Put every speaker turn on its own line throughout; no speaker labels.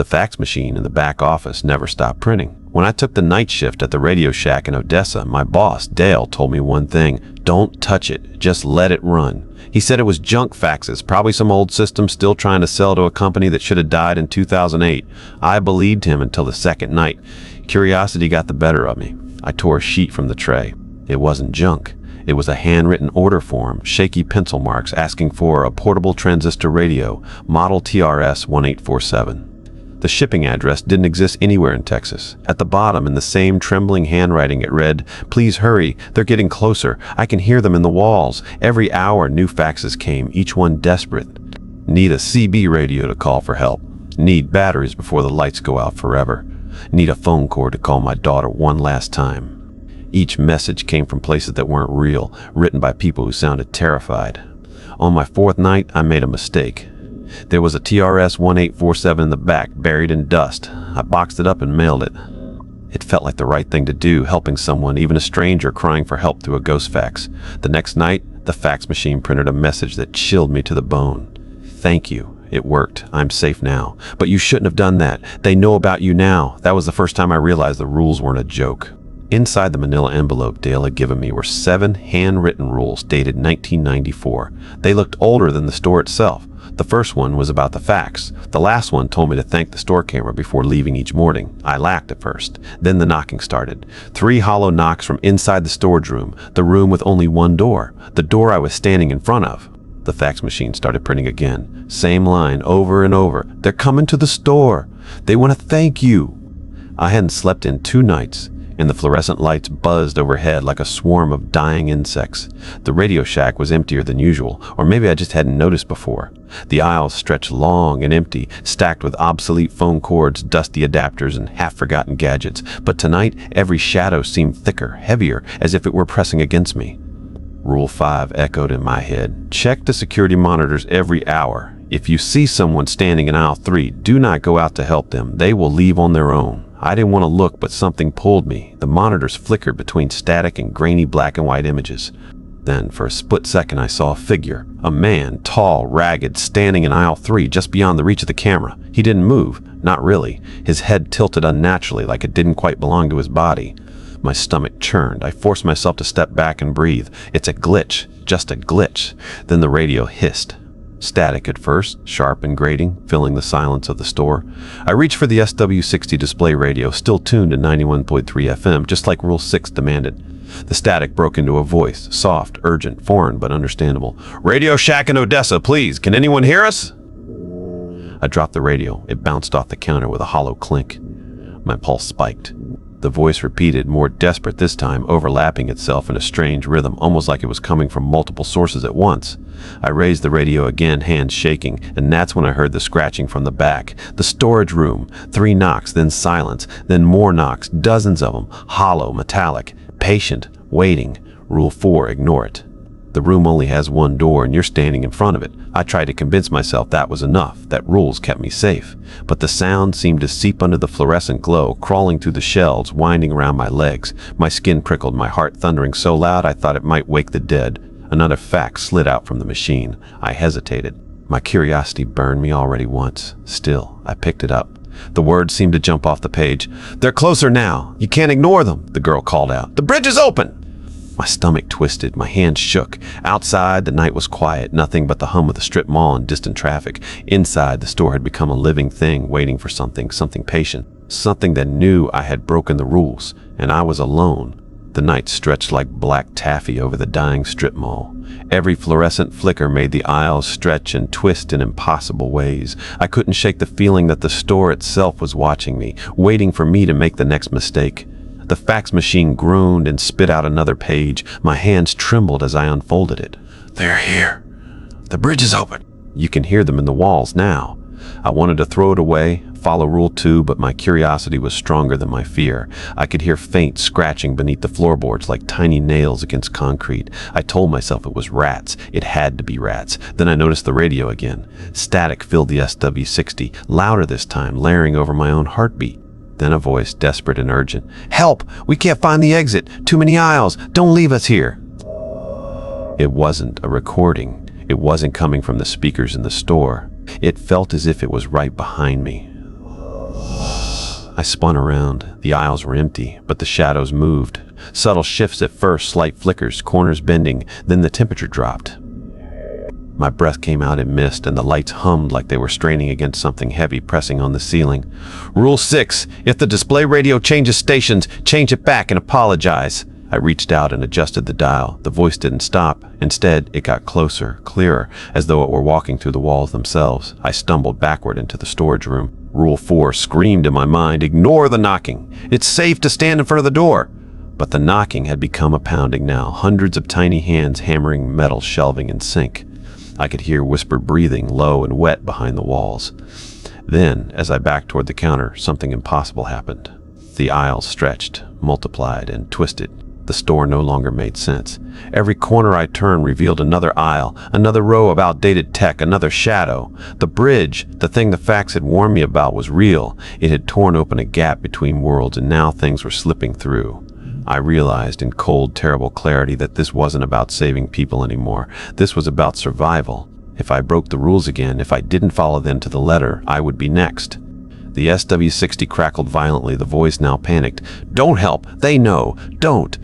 The fax machine in the back office never stopped printing. When I took the night shift at the RadioShack in Odessa, my boss, Dale, told me one thing: don't touch it, just let it run. He said it was junk faxes, probably some old system still trying to sell to a company that should have died in 2008. I believed him until the second night. Curiosity got the better of me. I tore a sheet from the tray. It wasn't junk. It was a handwritten order form, shaky pencil marks asking for a portable transistor radio, model TRS 1847. The shipping address didn't exist anywhere in Texas. At the bottom, in the same trembling handwriting, it read, "Please hurry, they're getting closer. I can hear them in the walls." Every hour, new faxes came, each one desperate. Need a CB radio to call for help. Need batteries before the lights go out forever. Need a phone cord to call my daughter one last time. Each message came from places that weren't real, written by people who sounded terrified. On my fourth night, I made a mistake. There was a TRS 1847 in the back, buried in dust. I boxed it up and mailed it. It felt like the right thing to do, helping someone, even a stranger, crying for help through a ghost fax. The next night, the fax machine printed a message that chilled me to the bone. "Thank you. It worked. I'm safe now. But you shouldn't have done that. They know about you now." That was the first time I realized the rules weren't a joke. Inside the manila envelope Dale had given me were 7 handwritten rules dated 1994. They looked older than the store itself. The first one was about the fax. The last one told me to thank the store camera before leaving each morning. I laughed at first. Then the knocking started. 3 hollow knocks from inside the storage room, the room with only one door, the door I was standing in front of. The fax machine started printing again. Same line over and over. "They're coming to the store. They want to thank you." I hadn't slept in 2 nights, and the fluorescent lights buzzed overhead like a swarm of dying insects. The RadioShack was emptier than usual, or maybe I just hadn't noticed before. The aisles stretched long and empty, stacked with obsolete phone cords, dusty adapters, and half-forgotten gadgets. But tonight, every shadow seemed thicker, heavier, as if it were pressing against me. Rule 5 echoed in my head. Check the security monitors every hour. If you see someone standing in aisle 3, do not go out to help them. They will leave on their own. I didn't want to look, but something pulled me. The monitors flickered between static and grainy black and white images. Then, for a split second, I saw a figure. A man, tall, ragged, standing in aisle 3, just beyond the reach of the camera. He didn't move. Not really. His head tilted unnaturally, like it didn't quite belong to his body. My stomach churned. I forced myself to step back and breathe. It's a glitch. Just a glitch. Then the radio hissed. Static at first, sharp and grating, filling the silence of the store. I reached for the SW60 display radio, still tuned to 91.3 FM, just like Rule 6 demanded. The static broke into a voice, soft, urgent, foreign, but understandable. "RadioShack in Odessa, please. Can anyone hear us?" I dropped the radio. It bounced off the counter with a hollow clink. My pulse spiked. The voice repeated, more desperate this time, overlapping itself in a strange rhythm, almost like it was coming from multiple sources at once. I raised the radio again, hands shaking, and that's when I heard the scratching from the back. The storage room. 3 knocks, then silence, then more knocks, dozens of them, hollow, metallic, patient, waiting. Rule 4, ignore it. The room only has one door and you're standing in front of it. I tried to convince myself that was enough, that rules kept me safe. But the sound seemed to seep under the fluorescent glow, crawling through the shelves, winding around my legs. My skin prickled, my heart thundering so loud I thought it might wake the dead. Another fax slid out from the machine. I hesitated. My curiosity burned me already once. Still, I picked it up. The words seemed to jump off the page. "They're closer now. You can't ignore them," the girl called out. "The bridge is open." My stomach twisted, my hands shook. Outside, the night was quiet, nothing but the hum of the strip mall and distant traffic. Inside, the store had become a living thing, waiting for something patient, something that knew I had broken the rules, and I was alone. The night stretched like black taffy over the dying strip mall. Every fluorescent flicker made the aisles stretch and twist in impossible ways. I couldn't shake the feeling that the store itself was watching me, waiting for me to make the next mistake. The fax machine groaned and spit out another page. My hands trembled as I unfolded it. "They're here. The bridge is open." You can hear them in the walls now. I wanted to throw it away, follow Rule 2, but my curiosity was stronger than my fear. I could hear faint scratching beneath the floorboards like tiny nails against concrete. I told myself it was rats. It had to be rats. Then I noticed the radio again. Static filled the SW60, louder this time, layering over my own heartbeat. Then a voice, desperate and urgent. "Help! We can't find the exit! Too many aisles! Don't leave us here!" It wasn't a recording. It wasn't coming from the speakers in the store. It felt as if it was right behind me. I spun around. The aisles were empty, but the shadows moved. Subtle shifts at first, slight flickers, corners bending, then the temperature dropped. My breath came out in mist, and the lights hummed like they were straining against something heavy pressing on the ceiling. Rule 6. If the display radio changes stations, change it back and apologize. I reached out and adjusted the dial. The voice didn't stop. Instead, it got closer, clearer, as though it were walking through the walls themselves. I stumbled backward into the storage room. Rule 4 screamed in my mind, ignore the knocking. It's safe to stand in front of the door. But the knocking had become a pounding now, hundreds of tiny hands hammering metal shelving in sync. I could hear whispered breathing, low and wet behind the walls. Then, as I backed toward the counter, something impossible happened. The aisles stretched, multiplied, and twisted. The store no longer made sense. Every corner I turned revealed another aisle, another row of outdated tech, another shadow. The bridge, the thing the facts had warned me about, was real. It had torn open a gap between worlds, and now things were slipping through. I realized in cold, terrible clarity that this wasn't about saving people anymore. This was about survival. If I broke the rules again, if I didn't follow them to the letter, I would be next. The SW-60 crackled violently, the voice now panicked. Don't help! They know! Don't!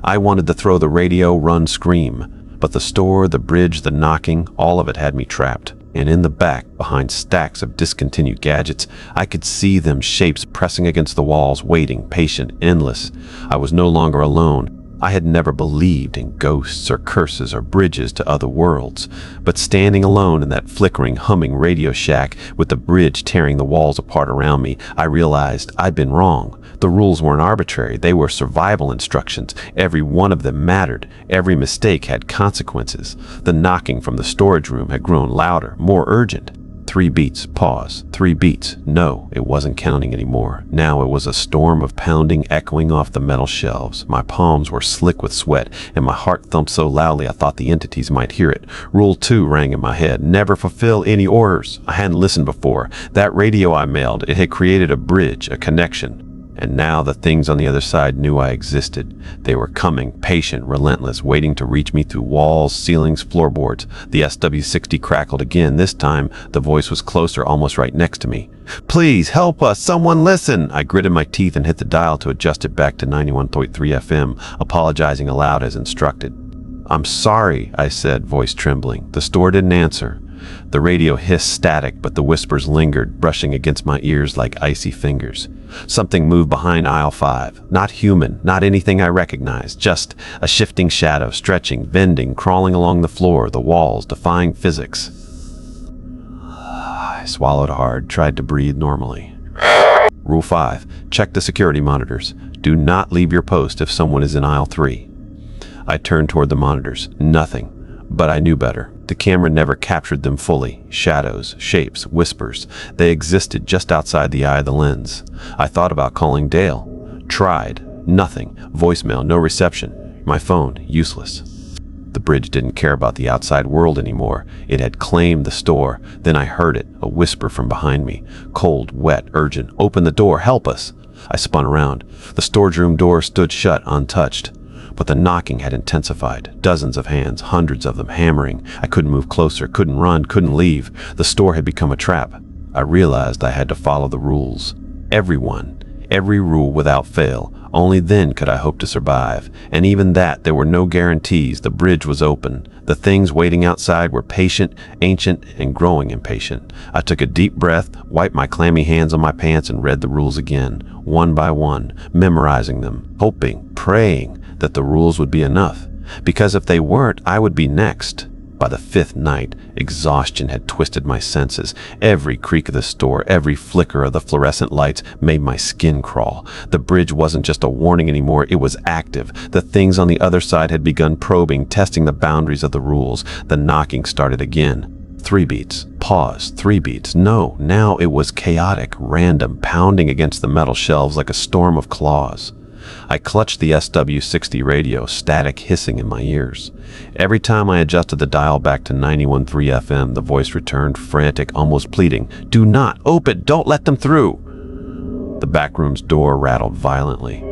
I wanted to throw the radio, run, scream. But the store, the bridge, the knocking, all of it had me trapped. And in the back, behind stacks of discontinued gadgets, I could see them, shapes pressing against the walls, waiting, patient, endless. I was no longer alone. I had never believed in ghosts or curses or bridges to other worlds. But standing alone in that flickering, humming RadioShack with the bridge tearing the walls apart around me, I realized I'd been wrong. The rules weren't arbitrary. They were survival instructions. Every one of them mattered. Every mistake had consequences. The knocking from the storage room had grown louder, more urgent. 3 beats, pause. 3 beats. No, it wasn't counting anymore. Now it was a storm of pounding echoing off the metal shelves. My palms were slick with sweat, and my heart thumped so loudly I thought the entities might hear it. Rule 2 rang in my head. Never fulfill any orders. I hadn't listened before. That radio I mailed, it had created a bridge, a connection. And now the things on the other side knew I existed. They were coming, patient, relentless, waiting to reach me through walls, ceilings, floorboards. The SW-60 crackled again. This time, the voice was closer, almost right next to me. Please, help us! Someone listen! I gritted my teeth and hit the dial to adjust it back to 91.3 FM, apologizing aloud as instructed. I'm sorry, I said, voice trembling. The store didn't answer. The radio hissed static, but the whispers lingered, brushing against my ears like icy fingers. Something moved behind aisle 5. Not human, not anything I recognized, just a shifting shadow, stretching, bending, crawling along the floor, the walls, defying physics. I swallowed hard, tried to breathe normally. Rule 5. Check the security monitors. Do not leave your post if someone is in aisle 3. I turned toward the monitors. Nothing. But I knew better. The camera never captured them fully. Shadows, shapes, whispers. They existed just outside the eye of the lens. I thought about calling Dale. Tried. Nothing. Voicemail, no reception. My phone, useless. The bridge didn't care about the outside world anymore. It had claimed the store. Then I heard it, a whisper from behind me. Cold, wet, urgent. Open the door, help us. I spun around. The storage room door stood shut, untouched. But the knocking had intensified. Dozens of hands, hundreds of them, hammering. I couldn't move closer, couldn't run, couldn't leave. The store had become a trap. I realized I had to follow the rules. Everyone. Every rule without fail. Only then could I hope to survive. And even that, there were no guarantees. The bridge was open. The things waiting outside were patient, ancient, and growing impatient. I took a deep breath, wiped my clammy hands on my pants, and read the rules again, one by one, memorizing them, hoping, praying that the rules would be enough, because if they weren't, I would be next. By the 5th night, exhaustion had twisted my senses. Every creak of the store, every flicker of the fluorescent lights made my skin crawl. The bridge wasn't just a warning anymore, it was active. The things on the other side had begun probing, testing the boundaries of the rules. The knocking started again. 3 beats. Pause. 3 beats. No, now it was chaotic, random, pounding against the metal shelves like a storm of claws. I clutched the SW-60 radio, static hissing in my ears. Every time I adjusted the dial back to 91.3 FM, the voice returned, frantic, almost pleading. Do not open! Don't let them through! The back room's door rattled violently.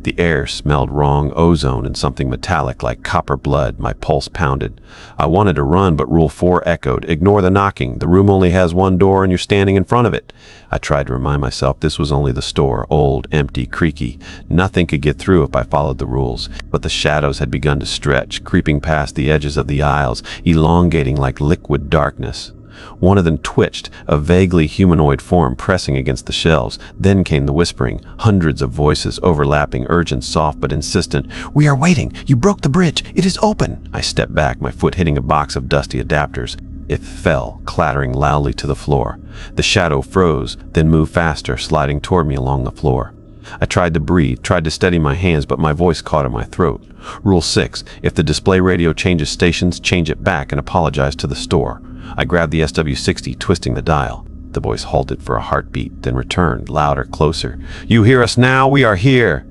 The air smelled wrong, ozone and something metallic like copper blood. My pulse pounded. I wanted to run, but Rule 4 echoed. Ignore the knocking. The room only has one door and you're standing in front of it. I tried to remind myself this was only the store, old, empty, creaky. Nothing could get through if I followed the rules. But the shadows had begun to stretch, creeping past the edges of the aisles, elongating like liquid darkness. One of them twitched, a vaguely humanoid form pressing against the shelves. Then came the whispering, hundreds of voices overlapping, urgent, soft, but insistent. "We are waiting. You broke the bridge. It is open." I stepped back, my foot hitting a box of dusty adapters. It fell, clattering loudly to the floor. The shadow froze, then moved faster, sliding toward me along the floor. I tried to breathe, tried to steady my hands, but my voice caught in my throat. Rule 6, if the display radio changes stations, change it back and apologize to the store. I grabbed the SW60, twisting the dial. The voice halted for a heartbeat, then returned, louder, closer. "You hear us now? We are here."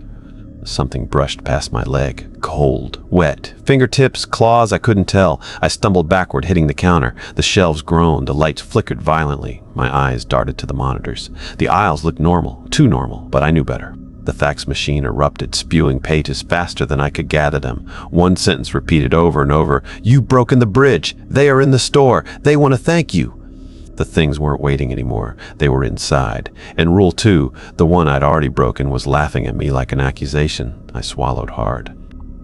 Something brushed past my leg. Cold, wet. Fingertips, claws, I couldn't tell. I stumbled backward, hitting the counter. The shelves groaned, the lights flickered violently. My eyes darted to the monitors. The aisles looked normal, too normal, but I knew better. The fax machine erupted, spewing pages faster than I could gather them. One sentence repeated over and over. "You've broken the bridge. They are in the store. They want to thank you." The things weren't waiting anymore. They were inside. And Rule 2, the one I'd already broken, was laughing at me like an accusation. I swallowed hard.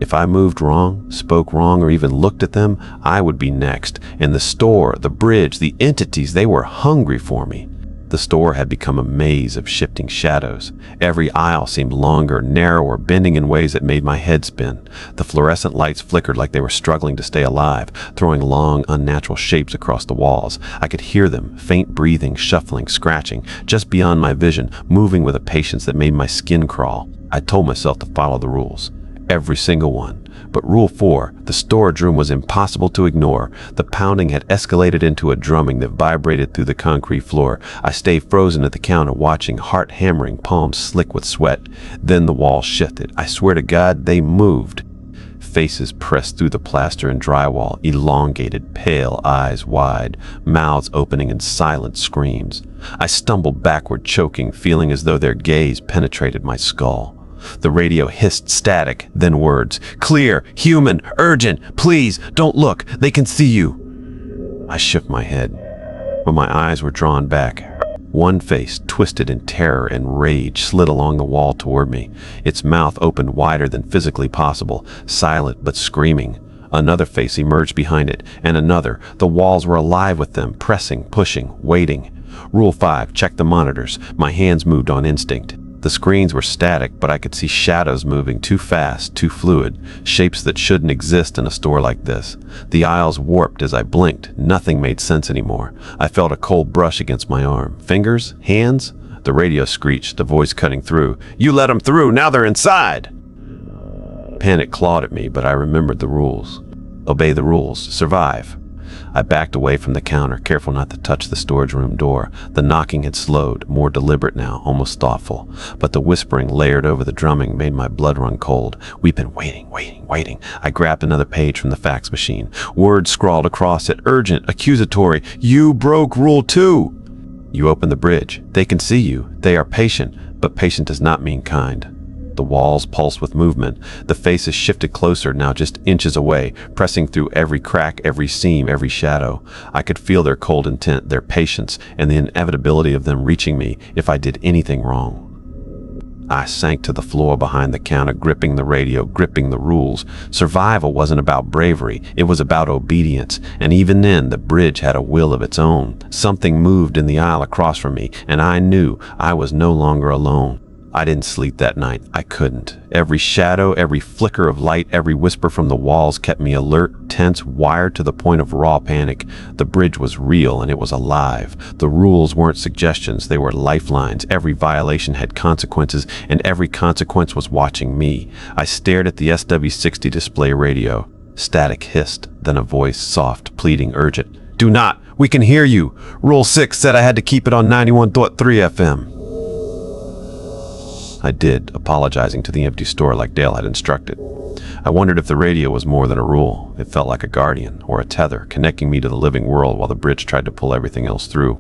If I moved wrong, spoke wrong, or even looked at them, I would be next. And the store, the bridge, the entities, they were hungry for me. The store had become a maze of shifting shadows. Every aisle seemed longer, narrower, bending in ways that made my head spin. The fluorescent lights flickered like they were struggling to stay alive, throwing long, unnatural shapes across the walls. I could hear them, faint breathing, shuffling, scratching, just beyond my vision, moving with a patience that made my skin crawl. I told myself to follow the rules. Every single one. But Rule 4, the storage room, was impossible to ignore. The pounding had escalated into a drumming that vibrated through the concrete floor. I stayed frozen at the counter, watching, heart hammering, palms slick with sweat. Then the walls shifted. I swear to God, they moved. Faces pressed through the plaster and drywall, elongated, pale, eyes wide, mouths opening in silent screams. I stumbled backward, choking, feeling as though their gaze penetrated my skull. The radio hissed static, then words. "Clear, human, urgent, please, don't look, they can see you." I shook my head, but my eyes were drawn back. One face, twisted in terror and rage, slid along the wall toward me. Its mouth opened wider than physically possible, silent but screaming. Another face emerged behind it, and another. The walls were alive with them, pressing, pushing, waiting. Rule 5, check the monitors. My hands moved on instinct. The screens were static, but I could see shadows moving too fast, too fluid, shapes that shouldn't exist in a store like this. The aisles warped as I blinked. Nothing made sense anymore. I felt a cold brush against my arm. Fingers? Hands? The radio screeched, the voice cutting through. "You let them through, now they're inside!" Panic clawed at me, but I remembered the rules. Obey the rules. Survive. I backed away from the counter, careful not to touch the storage room door. The knocking had slowed, more deliberate now, almost thoughtful. But the whispering layered over the drumming made my blood run cold. We've been waiting. I grabbed another page from the fax machine. Words scrawled across it, urgent, accusatory. "You broke Rule 2. You opened the bridge. They can see you. They are patient, but patient does not mean kind." The walls pulsed with movement. The faces shifted closer, now just inches away, pressing through every crack, every seam, every shadow. I could feel their cold intent, their patience, and the inevitability of them reaching me if I did anything wrong. I sank to the floor behind the counter, gripping the radio, gripping the rules. Survival wasn't about bravery, it was about obedience. And even then, the bridge had a will of its own. Something moved in the aisle across from me, and I knew I was no longer alone. I didn't sleep that night. I couldn't. Every shadow, every flicker of light, every whisper from the walls kept me alert, tense, wired to the point of raw panic. The bridge was real and it was alive. The rules weren't suggestions, they were lifelines. Every violation had consequences, and every consequence was watching me. I stared at the SW60 display radio. Static hissed, then a voice, soft, pleading, urgent. "Do not! We can hear you! Rule 6 said I had to keep it on 91.3 FM. I did, apologizing to the empty store like Dale had instructed. I wondered if the radio was more than a rule. It felt like a guardian, or a tether, connecting me to the living world while the bridge tried to pull everything else through.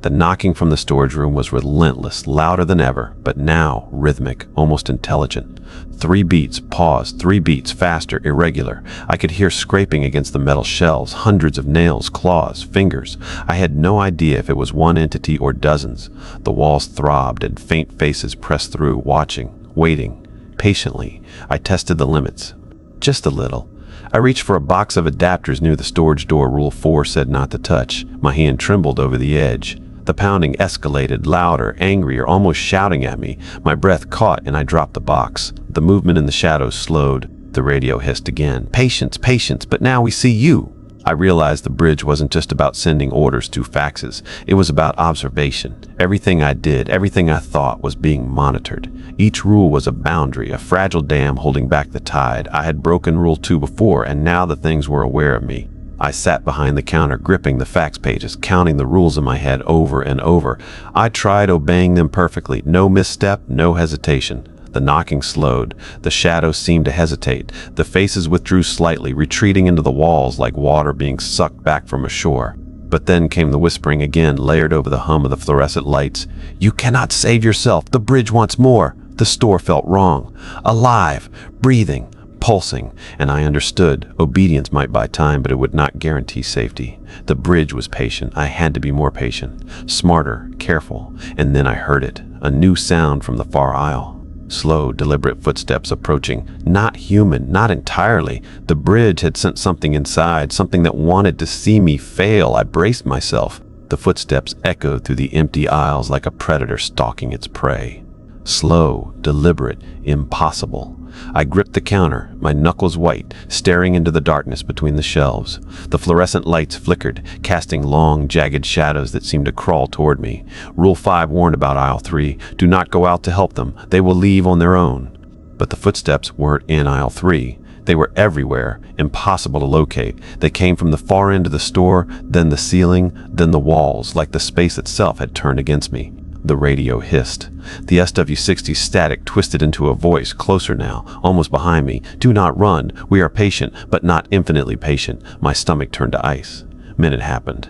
The knocking from the storage room was relentless, louder than ever, but now rhythmic, almost intelligent. 3 beats, pause, 3 beats, faster, irregular. I could hear scraping against the metal shelves, hundreds of nails, claws, fingers. I had no idea if it was one entity or dozens. The walls throbbed and faint faces pressed through, watching, waiting. Patiently, I tested the limits. Just a little. I reached for a box of adapters near the storage door Rule 4 said not to touch. My hand trembled over the edge. The pounding escalated, louder, angrier, almost shouting at me. My breath caught and I dropped the box. The movement in the shadows slowed. The radio hissed again. Patience, patience, but now we see you. I realized the bridge wasn't just about sending orders through faxes. It was about observation. Everything I did, everything I thought was being monitored. Each rule was a boundary, a fragile dam holding back the tide. I had broken Rule 2 before, and now the things were aware of me. I sat behind the counter, gripping the fax pages, counting the rules in my head over and over. I tried obeying them perfectly. No misstep, no hesitation. The knocking slowed. The shadows seemed to hesitate. The faces withdrew slightly, retreating into the walls like water being sucked back from a shore. But then came the whispering again, layered over the hum of the fluorescent lights. You cannot save yourself. The bridge wants more. The store felt wrong. Alive, breathing, pulsing, and I understood. Obedience might buy time, but it would not guarantee safety. The bridge was patient. I had to be more patient, smarter, careful, and then I heard it, a new sound from the far aisle. Slow, deliberate footsteps approaching. Not human, not entirely. The bridge had sent something inside, something that wanted to see me fail. I braced myself. The footsteps echoed through the empty aisles like a predator stalking its prey. Slow, deliberate, impossible. I gripped the counter, my knuckles white, staring into the darkness between the shelves. The fluorescent lights flickered, casting long, jagged shadows that seemed to crawl toward me. Rule 5 warned about aisle 3. Do not go out to help them. They will leave on their own. But the footsteps weren't in aisle 3. They were everywhere, impossible to locate. They came from the far end of the store, then the ceiling, then the walls, like the space itself had turned against me. The radio hissed. The SW60's static twisted into a voice, closer now, almost behind me. Do not run. We are patient, but not infinitely patient. My stomach turned to ice. Then it happened.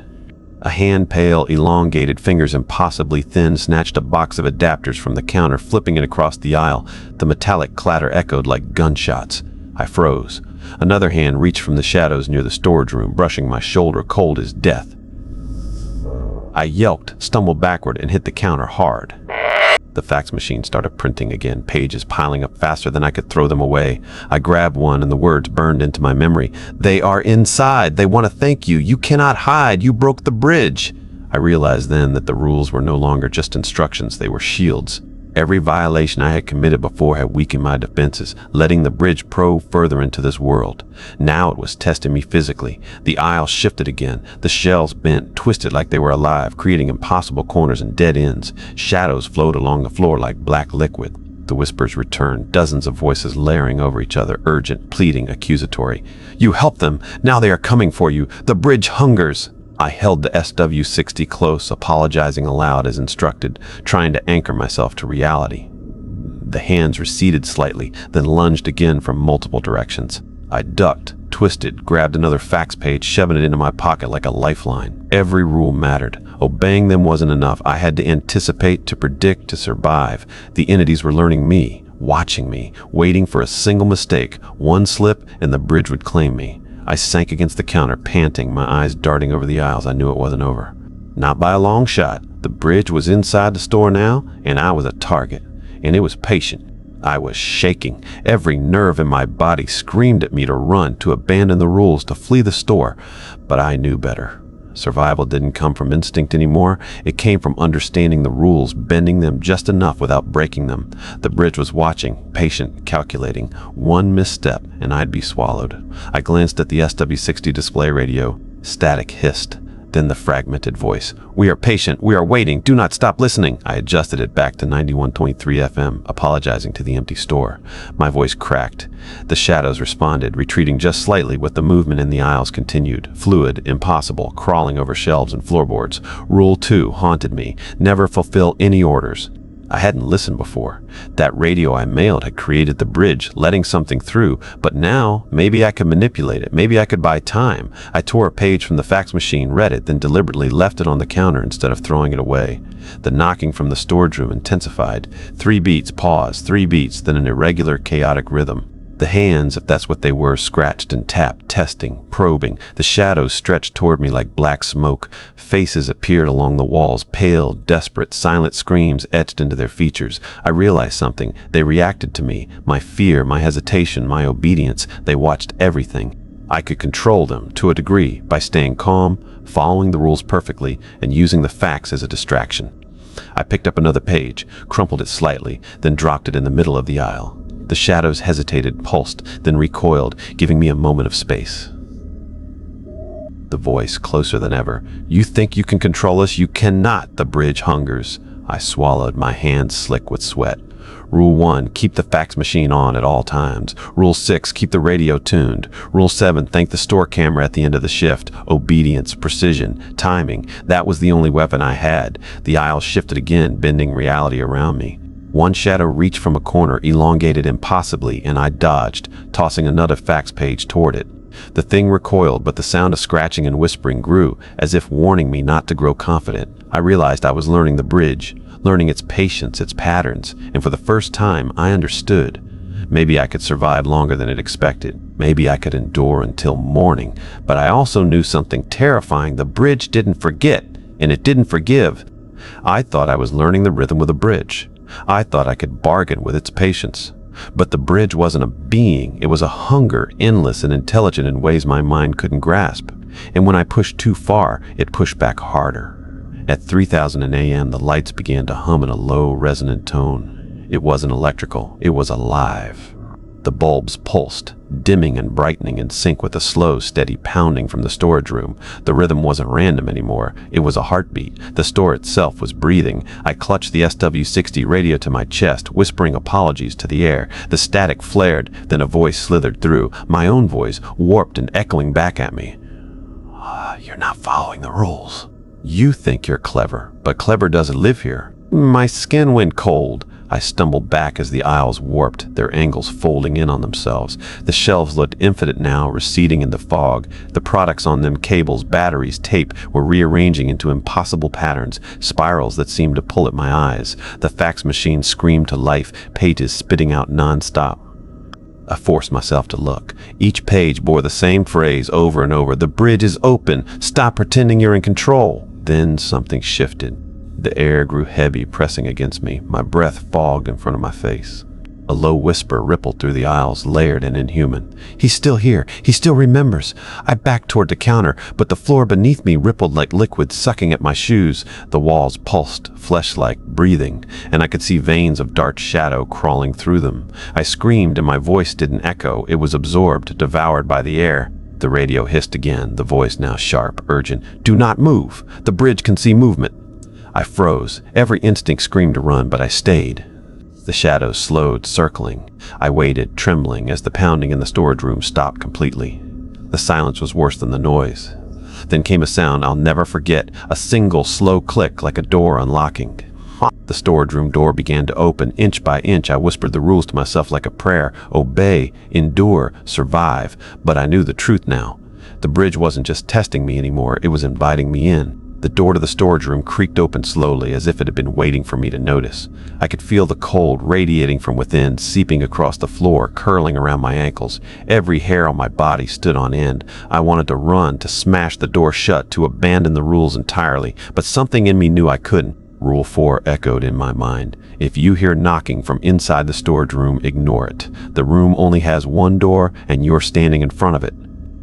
A hand, pale, elongated, fingers impossibly thin, snatched a box of adapters from the counter, flipping it across the aisle. The metallic clatter echoed like gunshots. I froze. Another hand reached from the shadows near the storage room, brushing my shoulder, cold as death. I yelped, stumbled backward, and hit the counter hard. The fax machine started printing again, pages piling up faster than I could throw them away. I grabbed one and the words burned into my memory. They are inside. They want to thank you. You cannot hide. You broke the bridge. I realized then that the rules were no longer just instructions. They were shields. Every violation I had committed before had weakened my defenses, letting the bridge probe further into this world. Now it was testing me physically. The aisle shifted again. The shelves bent, twisted like they were alive, creating impossible corners and dead ends. Shadows flowed along the floor like black liquid. The whispers returned, dozens of voices layering over each other, urgent, pleading, accusatory. You helped them. Now they are coming for you. The bridge hungers. I held the SW60 close, apologizing aloud as instructed, trying to anchor myself to reality. The hands receded slightly, then lunged again from multiple directions. I ducked, twisted, grabbed another fax page, shoving it into my pocket like a lifeline. Every rule mattered. Obeying them wasn't enough. I had to anticipate, to predict, to survive. The entities were learning me, watching me, waiting for a single mistake. One slip, and the bridge would claim me. I sank against the counter, panting, my eyes darting over the aisles. I knew it wasn't over. Not by a long shot. The bridge was inside the store now, and I was a target. And it was patient. I was shaking. Every nerve in my body screamed at me to run, to abandon the rules, to flee the store. But I knew better. Survival didn't come from instinct anymore. It came from understanding the rules, bending them just enough without breaking them. The bridge was watching, patient, calculating. One misstep, and I'd be swallowed. I glanced at the SW60 display radio. Static hissed. Then the fragmented voice. We are patient. We are waiting. Do not stop listening. I adjusted it back to 91.3 FM, apologizing to the empty store. My voice cracked. The shadows responded, retreating just slightly, but the movement in the aisles continued. Fluid, impossible, crawling over shelves and floorboards. Rule 2 haunted me. Never fulfill any orders. I hadn't listened before. That radio I mailed had created the bridge, letting something through, but now maybe I could manipulate it. Maybe I could buy time. I tore a page from the fax machine, read it, then deliberately left it on the counter instead of throwing it away. The knocking from the storage room intensified. 3 beats, pause, 3 beats, then an irregular, chaotic rhythm. The hands, if that's what they were, scratched and tapped, testing, probing. The shadows stretched toward me like black smoke. Faces appeared along the walls, pale, desperate, silent screams etched into their features. I realized something. They reacted to me. My fear, my hesitation, my obedience. They watched everything. I could control them, to a degree, by staying calm, following the rules perfectly, and using the fax as a distraction. I picked up another page, crumpled it slightly, then dropped it in the middle of the aisle. The shadows hesitated, pulsed, then recoiled, giving me a moment of space. The voice, closer than ever. You think you can control us? You cannot. The bridge hungers. I swallowed, my hands slick with sweat. Rule 1, keep the fax machine on at all times. Rule 6, keep the radio tuned. Rule 7, thank the store camera at the end of the shift. Obedience, precision, timing. That was the only weapon I had. The aisle shifted again, bending reality around me. One shadow reached from a corner, elongated impossibly, and I dodged, tossing another fax page toward it. The thing recoiled, but the sound of scratching and whispering grew, as if warning me not to grow confident. I realized I was learning the bridge, learning its patience, its patterns, and for the first time, I understood. Maybe I could survive longer than it expected. Maybe I could endure until morning. But I also knew something terrifying. The bridge didn't forget, and it didn't forgive. I thought I was learning the rhythm of the bridge. I thought I could bargain with its patience. But the bridge wasn't a being. It was a hunger, endless and intelligent in ways my mind couldn't grasp. And when I pushed too far, it pushed back harder. At 3,000 a.m., the lights began to hum in a low, resonant tone. It wasn't electrical. It was alive. The bulbs pulsed, dimming and brightening in sync with the slow, steady pounding from the storage room. The rhythm wasn't random anymore. It was a heartbeat. The store itself was breathing. I clutched the SW60 radio to my chest, whispering apologies to the air. The static flared, then a voice slithered through. My own voice, warped and echoing back at me. You're not following the rules. You think you're clever, but clever doesn't live here. My skin went cold. I stumbled back as the aisles warped, their angles folding in on themselves. The shelves looked infinite now, receding into fog. The products on them, cables, batteries, tape, were rearranging into impossible patterns, spirals that seemed to pull at my eyes. The fax machine screamed to life, pages spitting out non-stop. I forced myself to look. Each page bore the same phrase over and over. The bridge is open. Stop pretending you're in control. Then something shifted. The air grew heavy, pressing against me. My breath fogged in front of my face. A low whisper rippled through the aisles, layered and inhuman. He's still here. He still remembers. I backed toward the counter, but the floor beneath me rippled like liquid, sucking at my shoes. The walls pulsed, flesh-like, breathing, and I could see veins of dark shadow crawling through them. I screamed, and my voice didn't echo. It was absorbed, devoured by the air. The radio hissed again, the voice now sharp, urgent. Do not move. The bridge can see movement. I froze. Every instinct screamed to run, but I stayed. The shadows slowed, circling. I waited, trembling, as the pounding in the storage room stopped completely. The silence was worse than the noise. Then came a sound I'll never forget, a single slow click like a door unlocking. The storage room door began to open. Inch by inch, I whispered the rules to myself like a prayer. Obey, endure, survive. But I knew the truth now. The bridge wasn't just testing me anymore, it was inviting me in. The door to the storage room creaked open slowly, as if it had been waiting for me to notice. I could feel the cold radiating from within, seeping across the floor, curling around my ankles. Every hair on my body stood on end. I wanted to run, to smash the door shut, to abandon the rules entirely, but something in me knew I couldn't. Rule 4 echoed in my mind. If you hear knocking from inside the storage room, ignore it. The room only has one door, and you're standing in front of it.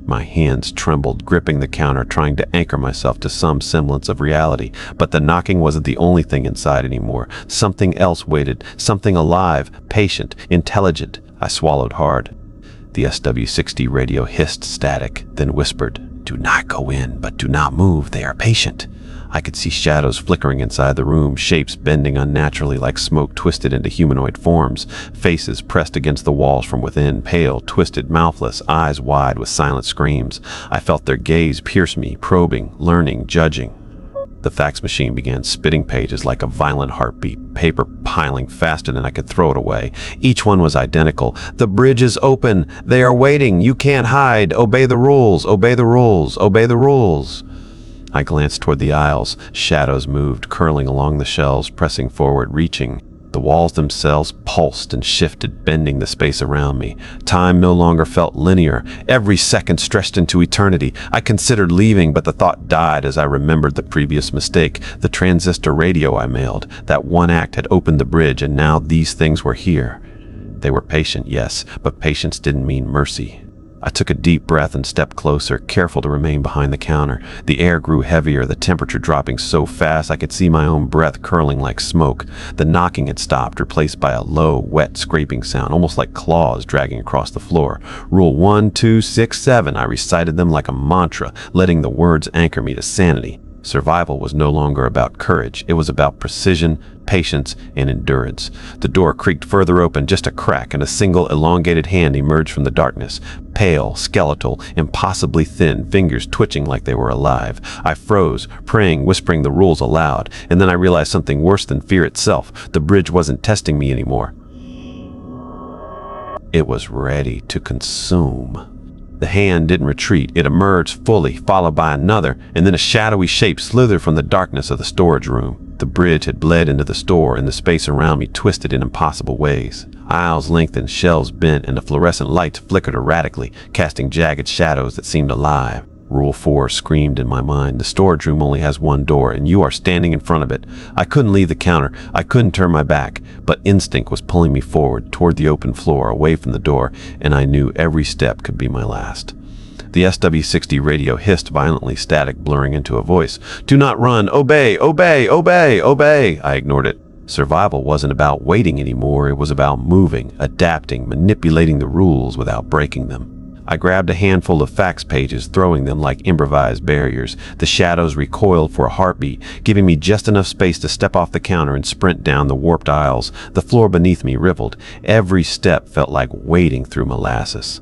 My hands trembled, gripping the counter, trying to anchor myself to some semblance of reality. But the knocking wasn't the only thing inside anymore. Something else waited, something alive, patient, intelligent. I swallowed hard. The SW60 radio hissed static, then whispered, "Do not go in, but do not move. They are patient." I could see shadows flickering inside the room, shapes bending unnaturally like smoke twisted into humanoid forms, faces pressed against the walls from within, pale, twisted, mouthless, eyes wide with silent screams. I felt their gaze pierce me, probing, learning, judging. The fax machine began spitting pages like a violent heartbeat, paper piling faster than I could throw it away. Each one was identical. "The bridge is open. They are waiting. You can't hide. Obey the rules. Obey the rules. Obey the rules." I glanced toward the aisles. Shadows moved, curling along the shelves, pressing forward, reaching. The walls themselves pulsed and shifted, bending the space around me. Time no longer felt linear. Every second stretched into eternity. I considered leaving, but the thought died as I remembered the previous mistake, the transistor radio I mailed. That one act had opened the bridge, and now these things were here. They were patient, yes, but patience didn't mean mercy. I took a deep breath and stepped closer, careful to remain behind the counter. The air grew heavier, the temperature dropping so fast I could see my own breath curling like smoke. The knocking had stopped, replaced by a low, wet scraping sound, almost like claws dragging across the floor. Rule 1, 2, 6, 7. I recited them like a mantra, letting the words anchor me to sanity. Survival was no longer about courage. It was about precision, patience, and endurance. The door creaked further open, just a crack, and a single elongated hand emerged from the darkness. Pale, skeletal, impossibly thin, fingers twitching like they were alive. I froze, praying, whispering the rules aloud, and then I realized something worse than fear itself. The bridge wasn't testing me anymore. It was ready to consume. The hand didn't retreat. It emerged fully, followed by another, and then a shadowy shape slithered from the darkness of the storage room. The bridge had bled into the store, and the space around me twisted in impossible ways. Aisles lengthened, shelves bent, and the fluorescent lights flickered erratically, casting jagged shadows that seemed alive. Rule 4 screamed in my mind. The storage room only has one door, and you are standing in front of it. I couldn't leave the counter. I couldn't turn my back, but instinct was pulling me forward, toward the open floor, away from the door, and I knew every step could be my last. The SW60 radio hissed violently, static blurring into a voice. "Do not run! Obey! Obey! Obey! Obey!" I ignored it. Survival wasn't about waiting anymore. It was about moving, adapting, manipulating the rules without breaking them. I grabbed a handful of fax pages, throwing them like improvised barriers. The shadows recoiled for a heartbeat, giving me just enough space to step off the counter and sprint down the warped aisles. The floor beneath me rippled. Every step felt like wading through molasses.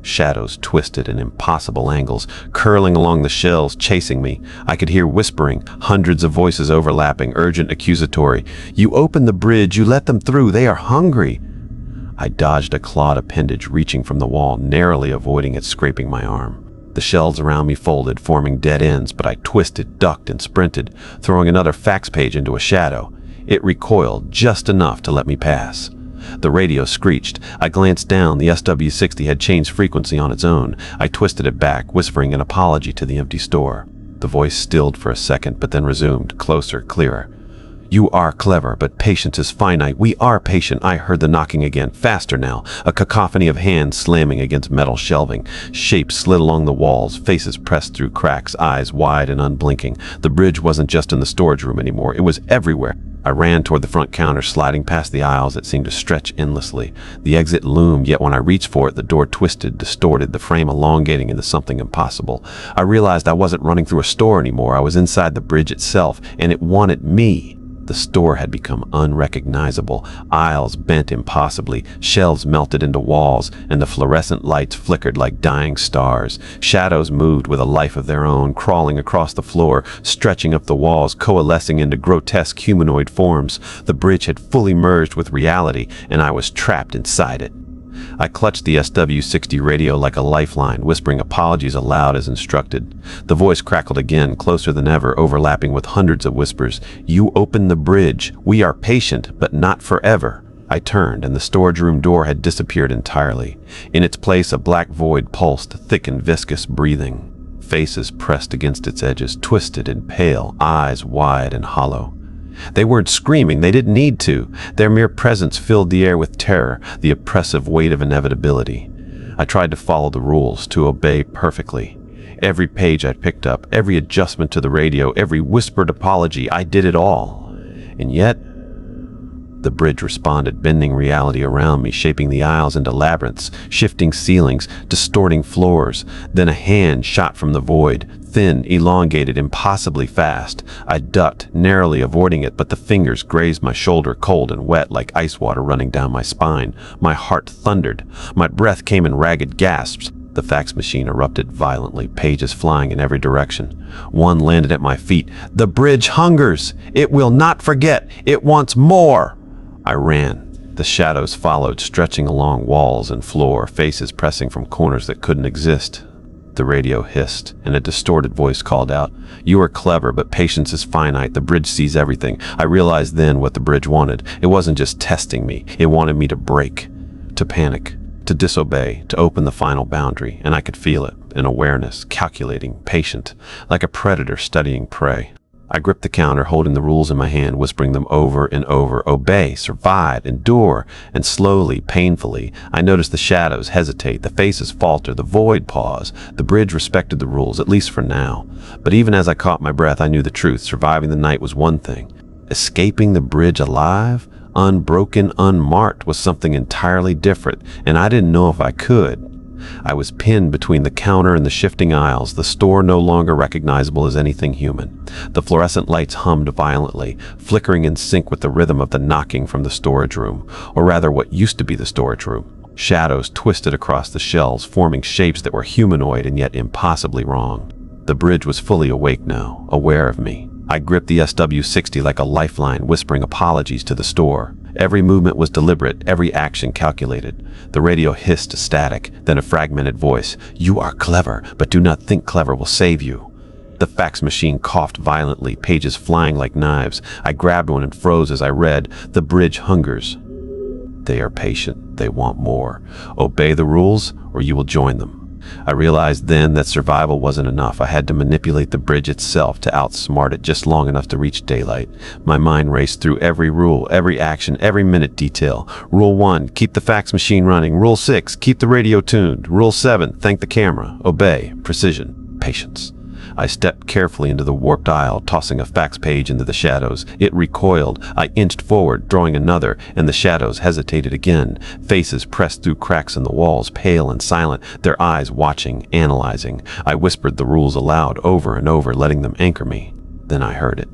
Shadows twisted in impossible angles, curling along the shelves, chasing me. I could hear whispering, hundreds of voices overlapping, urgent, accusatory. "You opened the bridge, you let them through, they are hungry." I dodged a clawed appendage reaching from the wall, narrowly avoiding it scraping my arm. The shelves around me folded, forming dead ends, but I twisted, ducked, and sprinted, throwing another fax page into a shadow. It recoiled just enough to let me pass. The radio screeched. I glanced down. The SW60 had changed frequency on its own. I twisted it back, whispering an apology to the empty store. The voice stilled for a second, but then resumed, closer, clearer. "You are clever, but patience is finite. We are patient." I heard the knocking again, faster now, a cacophony of hands slamming against metal shelving. Shapes slid along the walls, faces pressed through cracks, eyes wide and unblinking. The bridge wasn't just in the storage room anymore. It was everywhere. I ran toward the front counter, sliding past the aisles that seemed to stretch endlessly. The exit loomed, yet when I reached for it, the door twisted, distorted, the frame elongating into something impossible. I realized I wasn't running through a store anymore. I was inside the bridge itself, and it wanted me. The store had become unrecognizable. Aisles bent impossibly, shelves melted into walls, and the fluorescent lights flickered like dying stars. Shadows moved with a life of their own, crawling across the floor, stretching up the walls, coalescing into grotesque humanoid forms. The bridge had fully merged with reality, and I was trapped inside it. I clutched the SW60 radio like a lifeline, whispering apologies aloud as instructed. The voice crackled again, closer than ever, overlapping with hundreds of whispers. "You opened the bridge. We are patient, but not forever." I turned, and the storage room door had disappeared entirely. In its place, a black void pulsed, thick and viscous breathing. Faces pressed against its edges, twisted and pale, eyes wide and hollow. They weren't screaming. They didn't need to. Their mere presence filled the air with terror, the oppressive weight of inevitability. I tried to follow the rules, to obey perfectly. Every page I picked up, every adjustment to the radio, every whispered apology, I did it all. And yet, the bridge responded, bending reality around me, shaping the aisles into labyrinths, shifting ceilings, distorting floors. Then a hand shot from the void, thin, elongated, impossibly fast. I ducked, narrowly avoiding it, but the fingers grazed my shoulder, cold and wet like ice water running down my spine. My heart thundered. My breath came in ragged gasps. The fax machine erupted violently, pages flying in every direction. One landed at my feet. "The bridge hungers! It will not forget! It wants more!" I ran. The shadows followed, stretching along walls and floor, faces pressing from corners that couldn't exist. The radio hissed, and a distorted voice called out, "You are clever, but patience is finite. The bridge sees everything." I realized then what the bridge wanted. It wasn't just testing me. It wanted me to break, to panic, to disobey, to open the final boundary, and I could feel it, an awareness, calculating, patient, like a predator studying prey. I gripped the counter, holding the rules in my hand, whispering them over and over. Obey, survive, endure, and slowly, painfully, I noticed the shadows hesitate, the faces falter, the void pause. The bridge respected the rules, at least for now. But even as I caught my breath, I knew the truth. Surviving the night was one thing. Escaping the bridge alive, unbroken, unmarked, was something entirely different, and I didn't know if I could. I was pinned between the counter and the shifting aisles, the store no longer recognizable as anything human. The fluorescent lights hummed violently, flickering in sync with the rhythm of the knocking from the storage room, or rather what used to be the storage room. Shadows twisted across the shelves, forming shapes that were humanoid and yet impossibly wrong. The bridge was fully awake now, aware of me. I gripped the SW-60 like a lifeline, whispering apologies to the store. Every movement was deliberate, every action calculated. The radio hissed static, then a fragmented voice. "You are clever, but do not think clever will save you." The fax machine coughed violently, pages flying like knives. I grabbed one and froze as I read, "The bridge hungers. They are patient. They want more. Obey the rules, or you will join them." I realized then that survival wasn't enough. I had to manipulate the bridge itself to outsmart it just long enough to reach daylight. My mind raced through every rule, every action, every minute detail. Rule 1, keep the fax machine running. Rule 6, keep the radio tuned. Rule 7, thank the camera. Obey. Precision. Patience. I stepped carefully into the warped aisle, tossing a fax page into the shadows. It recoiled. I inched forward, drawing another, and the shadows hesitated again. Faces pressed through cracks in the walls, pale and silent, their eyes watching, analyzing. I whispered the rules aloud, over and over, letting them anchor me. Then I heard it.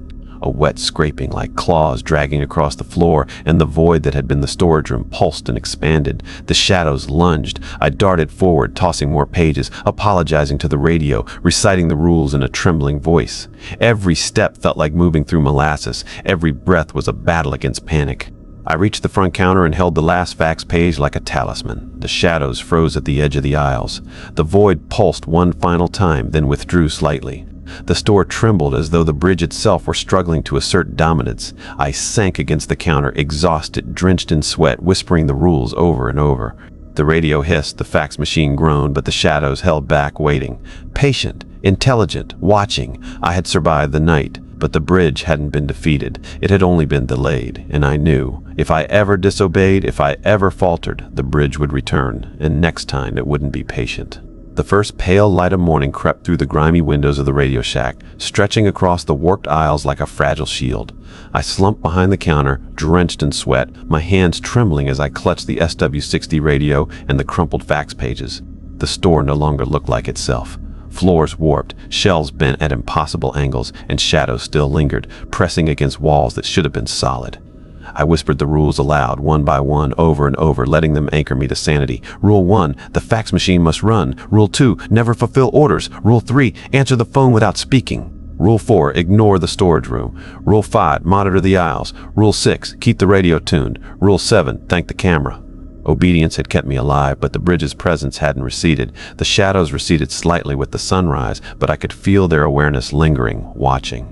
A wet scraping like claws dragging across the floor, and the void that had been the storage room pulsed and expanded. The shadows lunged. I darted forward, tossing more pages, apologizing to the radio, reciting the rules in a trembling voice. Every step felt like moving through molasses. Every breath was a battle against panic. I reached the front counter and held the last fax page like a talisman. The shadows froze at the edge of the aisles. The void pulsed one final time, then withdrew slightly. The store trembled as though the bridge itself were struggling to assert dominance. I sank against the counter, exhausted, drenched in sweat, whispering the rules over and over. The radio hissed, the fax machine groaned, but the shadows held back, waiting. Patient, intelligent, watching. I had survived the night, but the bridge hadn't been defeated. It had only been delayed, and I knew, if I ever disobeyed, if I ever faltered, the bridge would return, and next time it wouldn't be patient. The first pale light of morning crept through the grimy windows of the RadioShack, stretching across the warped aisles like a fragile shield. I slumped behind the counter, drenched in sweat, my hands trembling as I clutched the SW-60 radio and the crumpled fax pages. The store no longer looked like itself. Floors warped, shelves bent at impossible angles, and shadows still lingered, pressing against walls that should have been solid. I whispered the rules aloud, one by one, over and over, letting them anchor me to sanity. Rule 1, the fax machine must run. Rule 2, never fulfill orders. Rule 3, answer the phone without speaking. Rule 4, ignore the storage room. Rule 5, monitor the aisles. Rule 6, keep the radio tuned. Rule 7, thank the camera. Obedience had kept me alive, but the bridge's presence hadn't receded. The shadows receded slightly with the sunrise, but I could feel their awareness lingering, watching.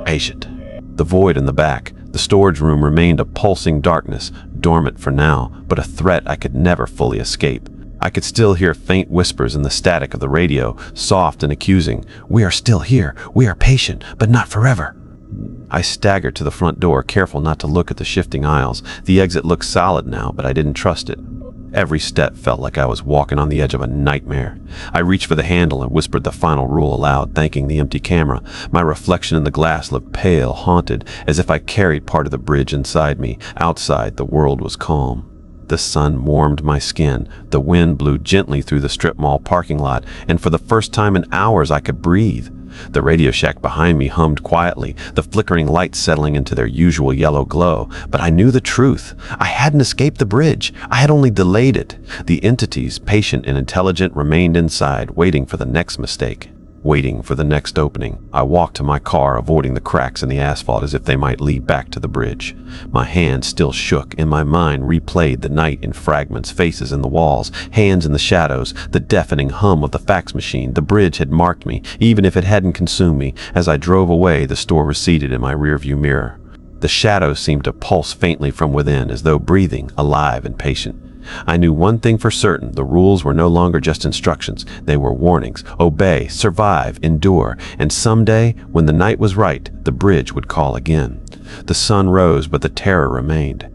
Patient. The void in the back. The storage room remained a pulsing darkness, dormant for now, but a threat I could never fully escape. I could still hear faint whispers in the static of the radio, soft and accusing. "We are still here. We are patient, but not forever." I staggered to the front door, careful not to look at the shifting aisles. The exit looked solid now, but I didn't trust it. Every step felt like I was walking on the edge of a nightmare. I reached for the handle and whispered the final rule aloud, thanking the empty camera. My reflection in the glass looked pale, haunted, as if I carried part of the bridge inside me. Outside, the world was calm. The sun warmed my skin. The wind blew gently through the strip mall parking lot, and for the first time in hours I could breathe. The Radio Shack behind me hummed quietly, the flickering lights settling into their usual yellow glow. But I knew the truth. I hadn't escaped the bridge. I had only delayed it. The entities, patient and intelligent, remained inside, waiting for the next mistake, waiting for the next opening. I walked to my car, avoiding the cracks in the asphalt as if they might lead back to the bridge. My hands still shook. In my mind replayed the night in fragments, faces in the walls, hands in the shadows, the deafening hum of the fax machine. The bridge had marked me, even if it hadn't consumed me. As I drove away, the store receded in my rearview mirror. The shadows seemed to pulse faintly from within, as though breathing, alive and patient. I knew one thing for certain: the rules were no longer just instructions. They were warnings. Obey, survive, endure, and someday, when the night was right, the bridge would call again. The sun rose, but the terror remained.